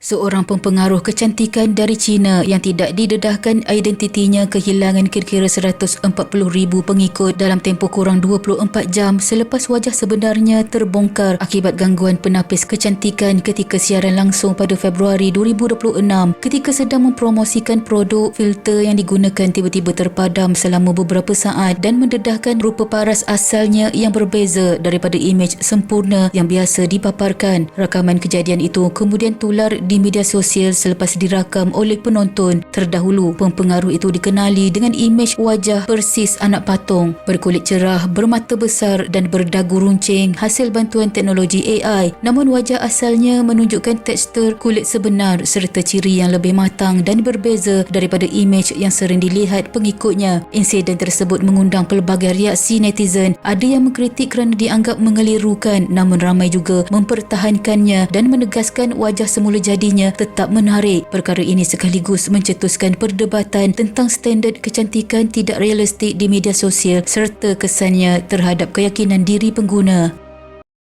Seorang pempengaruh kecantikan dari China yang tidak didedahkan identitinya kehilangan kira-kira 140,000 pengikut dalam tempoh kurang 24 jam selepas wajah sebenarnya terbongkar akibat gangguan penapis kecantikan ketika siaran langsung pada Februari 2026 ketika sedang mempromosikan produk filter yang digunakan tiba-tiba terpadam selama beberapa saat dan mendedahkan rupa paras asalnya yang berbeza daripada imej sempurna yang biasa dipaparkan. Rakaman kejadian itu kemudian tular di media sosial selepas dirakam oleh penonton. Terdahulu, pempengaruh itu dikenali dengan imej wajah persis anak patung, berkulit cerah, bermata besar dan berdagu runcing hasil bantuan teknologi AI. Namun wajah asalnya menunjukkan tekstur kulit sebenar serta ciri yang lebih matang dan berbeza daripada imej yang sering dilihat pengikutnya. Insiden tersebut mengundang pelbagai reaksi netizen. Ada yang mengkritik kerana dianggap mengelirukan, namun ramai juga mempertahankannya dan menegaskan wajah semula jadinya tetap menarik. Perkara ini sekaligus mencetuskan perdebatan tentang standard kecantikan tidak realistik di media sosial serta kesannya terhadap keyakinan diri pengguna.